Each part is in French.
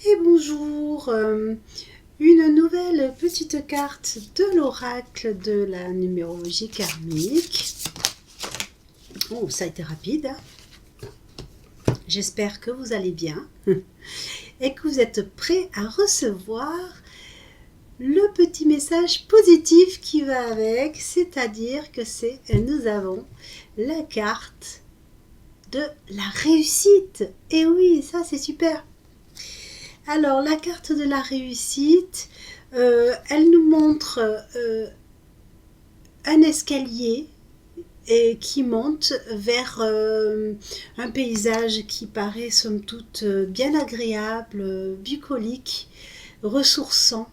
Et bonjour, une nouvelle petite carte de l'oracle de la numérologie karmique. Oh, ça a été rapide, hein. J'espère que vous allez bien et que vous êtes prêts à recevoir le petit message positif qui va avec, c'est-à-dire que nous avons la carte de la réussite. Et oui, ça c'est super. Alors, la carte de la réussite, elle nous montre un escalier qui monte vers un paysage qui paraît somme toute bien agréable, bucolique, ressourçant.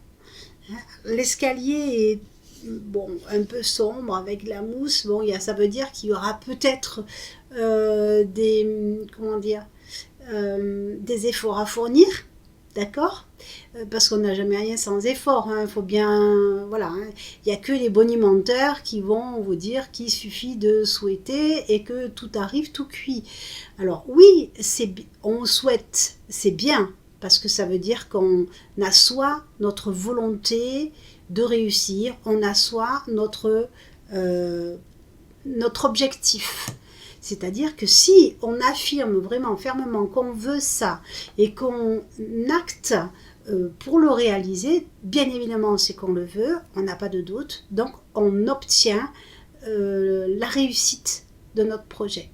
L'escalier est bon, un peu sombre avec de la mousse. Bon, ça veut dire qu'il y aura peut-être des efforts à fournir. D'accord. Parce qu'on n'a jamais rien sans effort. Il faut bien. Voilà. Il n'y a que les bonimenteurs qui vont vous dire qu'il suffit de souhaiter et que tout arrive tout cuit. Alors, oui, on souhaite, c'est bien, parce que ça veut dire qu'on assoit notre volonté de réussir, on assoit notre objectif. C'est-à-dire que si on affirme vraiment fermement qu'on veut ça et qu'on acte pour le réaliser, bien évidemment c'est qu'on le veut, on n'a pas de doute, donc on obtient la réussite de notre projet.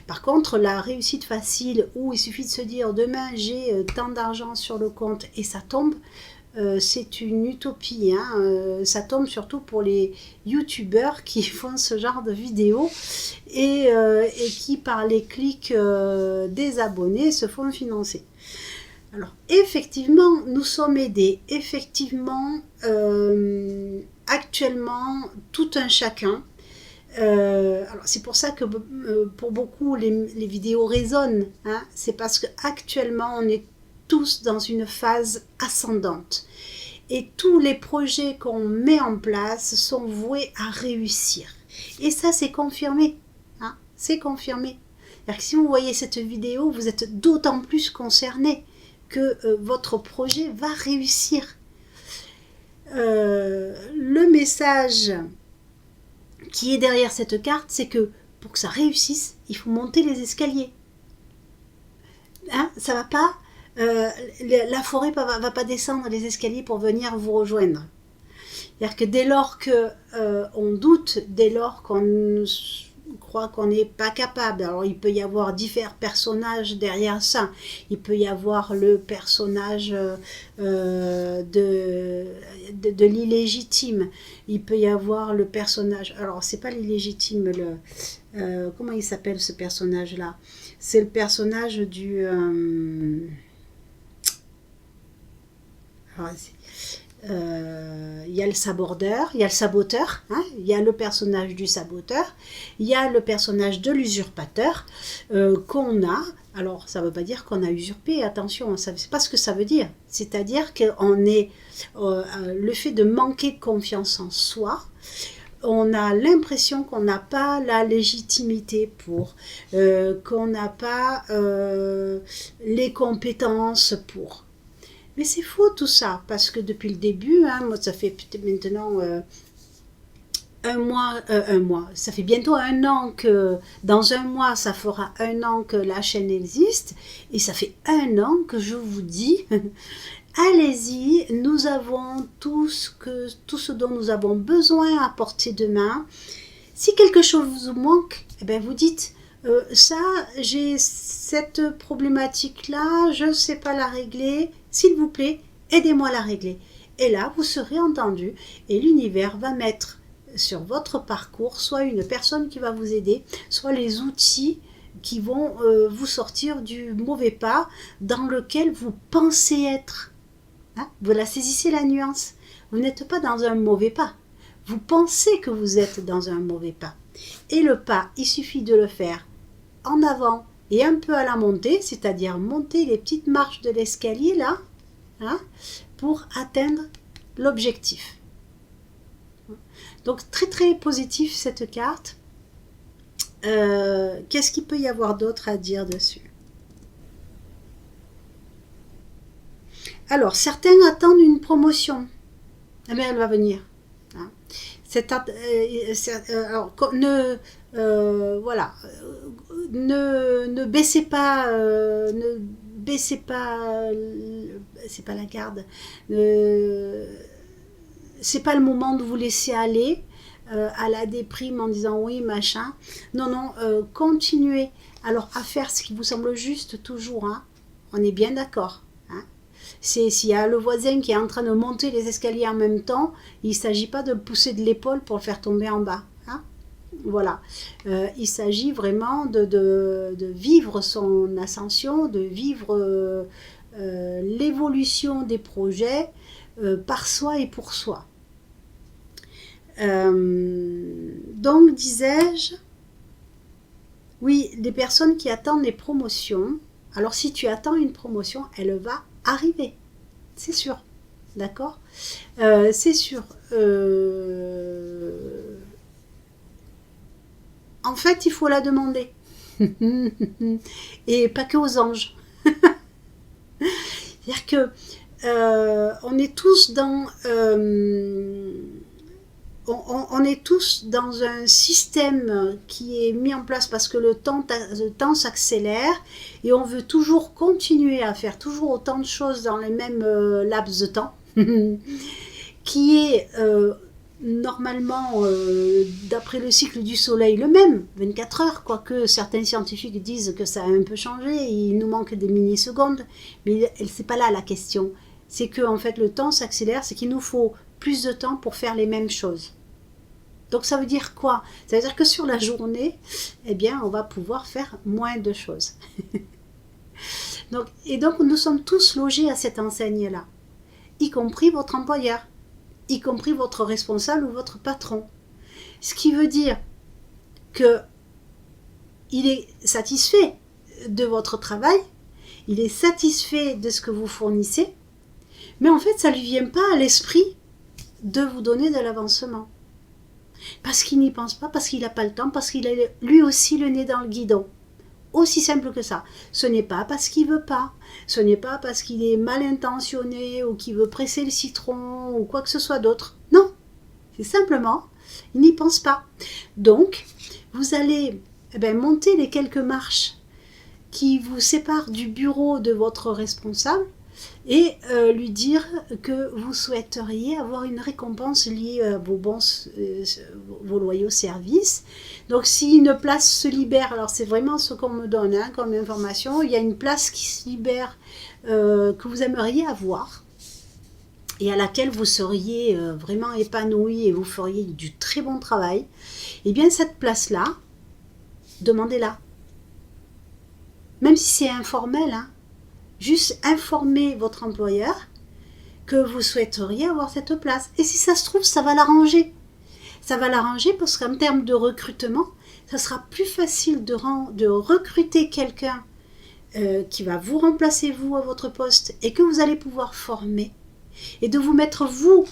Par contre, la réussite facile où il suffit de se dire demain j'ai tant d'argent sur le compte et ça tombe, c'est une utopie, hein. Ça tombe surtout pour les youtubeurs qui font ce genre de vidéos et qui par les clics des abonnés se font financer. Alors effectivement, nous sommes aidés, effectivement, actuellement, tout un chacun. Alors c'est pour ça que pour beaucoup les vidéos résonnent, hein. C'est parce qu'actuellement on est tous dans une phase ascendante. Et tous les projets qu'on met en place sont voués à réussir. Et ça, c'est confirmé, hein. C'est confirmé. C'est-à-dire que si vous voyez cette vidéo, vous êtes d'autant plus concerné que votre projet va réussir. Le message qui est derrière cette carte, c'est que pour que ça réussisse, il faut monter les escaliers. Hein, ça va pas, la forêt va pas descendre les escaliers pour venir vous rejoindre. C'est-à-dire que dès lors qu'on doute, dès lors qu'on croit qu'on n'est pas capable, alors il peut y avoir différents personnages derrière ça. Il peut y avoir le personnage de l'illégitime. Il peut y avoir le personnage, alors c'est pas l'illégitime, comment il s'appelle ce personnage-là? C'est le personnage du... il y a le saboteur, hein, il y a le personnage du saboteur, il y a le personnage de l'usurpateur qu'on a. Alors, ça ne veut pas dire qu'on a usurpé, attention, c'est pas ce que ça veut dire. C'est-à-dire qu'on est le fait de manquer de confiance en soi. On a l'impression qu'on n'a pas la légitimité pour, qu'on n'a pas les compétences pour. Mais c'est faux tout ça, parce que depuis le début, hein, moi ça fait maintenant un mois, ça fait bientôt un an que, dans un mois ça fera un an que la chaîne existe, et ça fait un an que je vous dis, allez-y, nous avons tout ce dont nous avons besoin à portée de main. Si quelque chose vous manque, eh bien vous dites, ça, j'ai cette problématique-là, je ne sais pas la régler, s'il vous plaît, aidez-moi à la régler. Et là, vous serez entendu et l'univers va mettre sur votre parcours soit une personne qui va vous aider, soit les outils qui vont vous sortir du mauvais pas dans lequel vous pensez être. Hein, vous la saisissez la nuance. Vous n'êtes pas dans un mauvais pas. Vous pensez que vous êtes dans un mauvais pas. Et le pas, il suffit de le faire en avant et un peu à la montée, c'est-à-dire monter les petites marches de l'escalier là, hein, pour atteindre l'objectif. Donc très très positif cette carte. Qu'est-ce qu'il peut y avoir d'autre à dire dessus? Alors, certains attendent une promotion. Eh bien, elle va venir. Hein. Alors, voilà, ne baissez pas, c'est pas la garde. C'est pas le moment de vous laisser aller à la déprime en disant oui machin. Non non, continuez alors à faire ce qui vous semble juste toujours. Hein. On est bien d'accord. Hein. S'il y a le voisin qui est en train de monter les escaliers en même temps, il ne s'agit pas de le pousser de l'épaule pour le faire tomber en bas. Hein. Voilà. Il s'agit vraiment de vivre son ascension, de vivre l'évolution des projets par soi et pour soi. Donc, disais-je, oui, des personnes qui attendent des promotions. Alors, si tu attends une promotion, elle va arriver. C'est sûr. D'accord ? C'est sûr. En fait, il faut la demander. Et pas que aux anges. C'est-à-dire que on est tous dans... on est tous dans un système qui est mis en place parce que le temps s'accélère et on veut toujours continuer à faire toujours autant de choses dans les mêmes laps de temps qui est normalement d'après le cycle du soleil le même, 24 heures, quoique certains scientifiques disent que ça a un peu changé, il nous manque des millisecondes, mais c'est pas là la question, c'est que en fait le temps s'accélère, c'est qu'il nous faut plus de temps pour faire les mêmes choses. Donc ça veut dire quoi? Ça veut dire que sur la journée, eh bien, on va pouvoir faire moins de choses. donc nous sommes tous logés à cette enseigne-là, y compris votre employeur, y compris votre responsable ou votre patron. Ce qui veut dire que il est satisfait de votre travail, il est satisfait de ce que vous fournissez, mais en fait, ça ne lui vient pas à l'esprit de vous donner de l'avancement. Parce qu'il n'y pense pas, parce qu'il n'a pas le temps, parce qu'il a lui aussi le nez dans le guidon. Aussi simple que ça. Ce n'est pas parce qu'il ne veut pas, ce n'est pas parce qu'il est mal intentionné ou qu'il veut presser le citron ou quoi que ce soit d'autre. Non, c'est simplement, il n'y pense pas. Donc, vous allez monter les quelques marches qui vous séparent du bureau de votre responsable et lui dire que vous souhaiteriez avoir une récompense liée à vos loyaux services. Donc si une place se libère, alors c'est vraiment ce qu'on me donne comme information, il y a une place qui se libère que vous aimeriez avoir et à laquelle vous seriez vraiment épanoui et vous feriez du très bon travail, et bien cette place-là, demandez-la. Même si c'est informel, juste informer votre employeur que vous souhaiteriez avoir cette place. Et si ça se trouve, ça va l'arranger. Ça va l'arranger parce qu'en termes de recrutement, ça sera plus facile de recruter quelqu'un qui va vous remplacer vous à votre poste et que vous allez pouvoir former et de vous mettre vous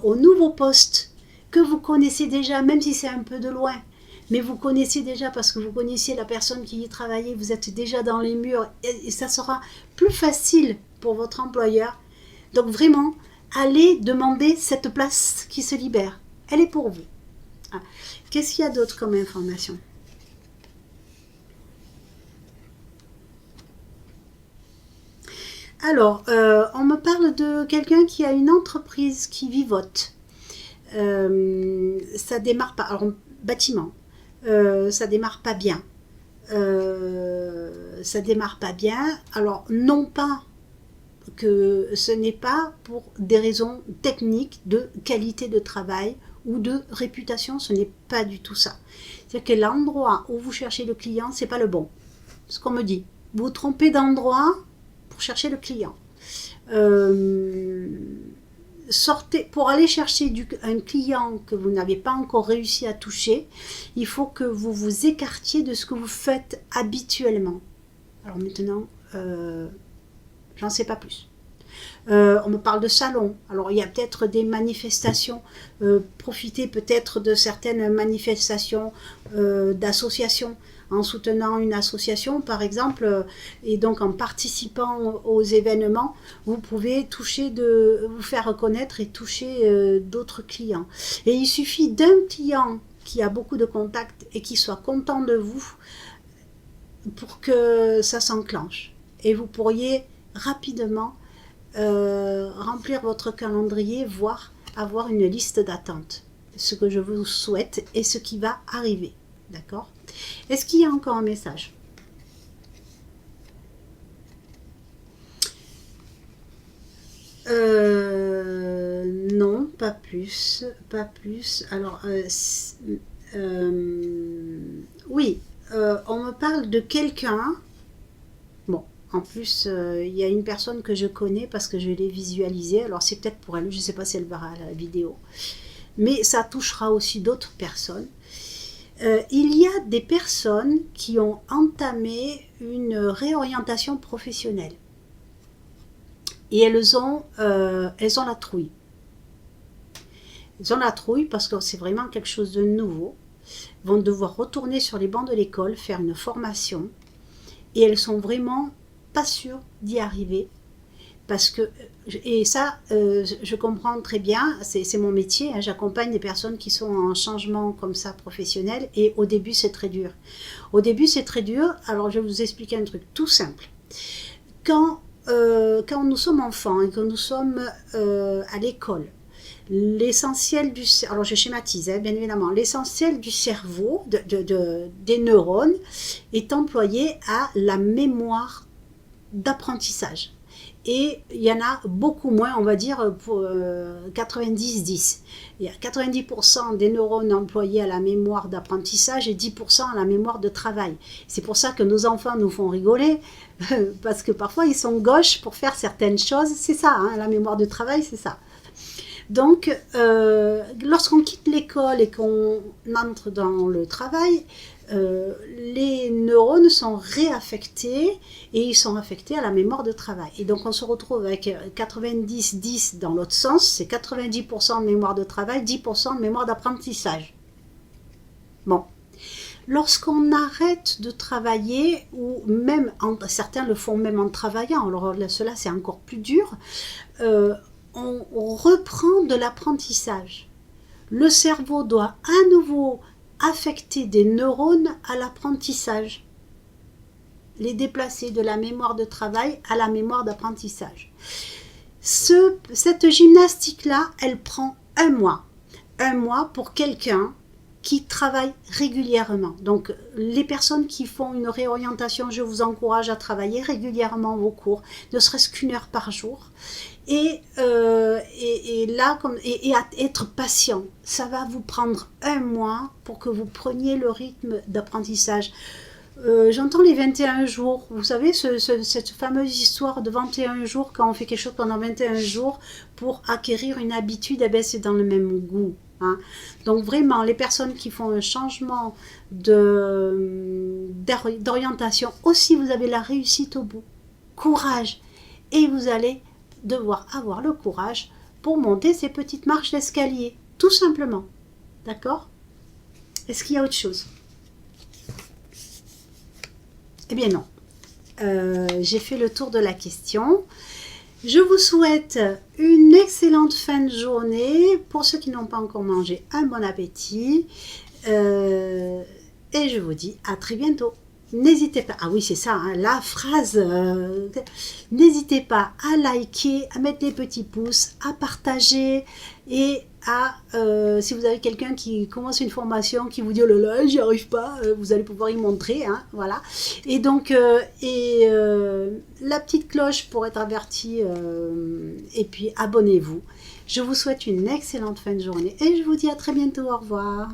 au nouveau poste que vous connaissez déjà, même si c'est un peu de loin. Mais vous connaissez déjà parce que vous connaissiez la personne qui y travaillait, vous êtes déjà dans les murs et ça sera plus facile pour votre employeur. Donc vraiment, allez demander cette place qui se libère. Elle est pour vous. Ah. Qu'est-ce qu'il y a d'autre comme information? Alors, on me parle de quelqu'un qui a une entreprise qui vivote. Ça démarre pas. Alors, bâtiment. Ça démarre pas bien. Ça démarre pas bien. Alors, non pas que ce n'est pas pour des raisons techniques de qualité de travail ou de réputation, ce n'est pas du tout ça. C'est-à-dire que l'endroit où vous cherchez le client, c'est pas le bon. C'est ce qu'on me dit. Vous vous trompez d'endroit pour chercher le client. Pour aller chercher un client que vous n'avez pas encore réussi à toucher, il faut que vous vous écartiez de ce que vous faites habituellement. Alors maintenant, j'en sais pas plus. On me parle de salon. Alors il y a peut-être des manifestations. Profitez peut-être de certaines manifestations d'associations. en soutenant une association par exemple, et donc en participant aux événements, vous pouvez vous faire reconnaître et toucher d'autres clients. Et il suffit d'un client qui a beaucoup de contacts et qui soit content de vous pour que ça s'enclenche. Et vous pourriez rapidement remplir votre calendrier, voire avoir une liste d'attente. Ce que je vous souhaite et ce qui va arriver. D'accord? Est-ce qu'il y a encore un message? Non, pas plus. Pas plus. Alors, oui, on me parle de quelqu'un. Bon, en plus, il y a une personne que je connais parce que je l'ai visualisée. Alors, c'est peut-être pour elle, je ne sais pas si elle verra la vidéo. Mais ça touchera aussi d'autres personnes. Il y a des personnes qui ont entamé une réorientation professionnelle. Et elles ont la trouille. Elles ont la trouille parce que c'est vraiment quelque chose de nouveau. Elles vont devoir retourner sur les bancs de l'école, faire une formation. Et elles sont vraiment pas sûres d'y arriver. Parce que, et ça, je comprends très bien, c'est mon métier, hein, j'accompagne des personnes qui sont en changement comme ça professionnel, et au début c'est très dur. Au début c'est très dur, alors je vais vous expliquer un truc tout simple. Quand nous sommes enfants et que nous sommes à l'école, l'essentiel du cerveau, alors je schématise bien évidemment, l'essentiel du cerveau, des neurones, est employé à la mémoire d'apprentissage. Et il y en a beaucoup moins, on va dire, pour 90-10. Il y a 90% des neurones employés à la mémoire d'apprentissage et 10% à la mémoire de travail. C'est pour ça que nos enfants nous font rigoler, parce que parfois ils sont gauches pour faire certaines choses. C'est ça, hein, la mémoire de travail, c'est ça. Donc, lorsqu'on quitte l'école et qu'on entre dans le travail, les neurones sont réaffectés et ils sont affectés à la mémoire de travail. Et donc on se retrouve avec 90-10 dans l'autre sens, c'est 90% de mémoire de travail, 10% de mémoire d'apprentissage. Bon. Lorsqu'on arrête de travailler, ou même, certains le font même en travaillant, alors cela c'est encore plus dur, on reprend de l'apprentissage. Le cerveau doit à nouveau affecter des neurones à l'apprentissage, les déplacer de la mémoire de travail à la mémoire d'apprentissage. Cette gymnastique-là, elle prend un mois. Un mois pour quelqu'un qui travaille régulièrement. Donc, les personnes qui font une réorientation, je vous encourage à travailler régulièrement vos cours, ne serait-ce qu'1 heure par jour. Et à être patient. Ça va vous prendre un mois pour que vous preniez le rythme d'apprentissage. J'entends les 21 jours. Vous savez, cette fameuse histoire de 21 jours, quand on fait quelque chose pendant 21 jours pour acquérir une habitude, eh bien, c'est dans le même goût. Hein. Donc vraiment, les personnes qui font un changement d'orientation, aussi vous avez la réussite au bout. Courage. Et vous allez devoir avoir le courage pour monter ces petites marches d'escalier, tout simplement. D'accord? Est-ce qu'il y a autre chose? Eh bien non. J'ai fait le tour de la question. Je vous souhaite une excellente fin de journée. Pour ceux qui n'ont pas encore mangé, un bon appétit. Et je vous dis à très bientôt. N'hésitez pas, ah oui c'est ça, hein, la phrase, n'hésitez pas à liker, à mettre des petits pouces, à partager et à, si vous avez quelqu'un qui commence une formation, qui vous dit oh là là, j'y arrive pas, vous allez pouvoir y montrer, hein, voilà. Et donc, la petite cloche pour être averti, et puis abonnez-vous. Je vous souhaite une excellente fin de journée et je vous dis à très bientôt, au revoir.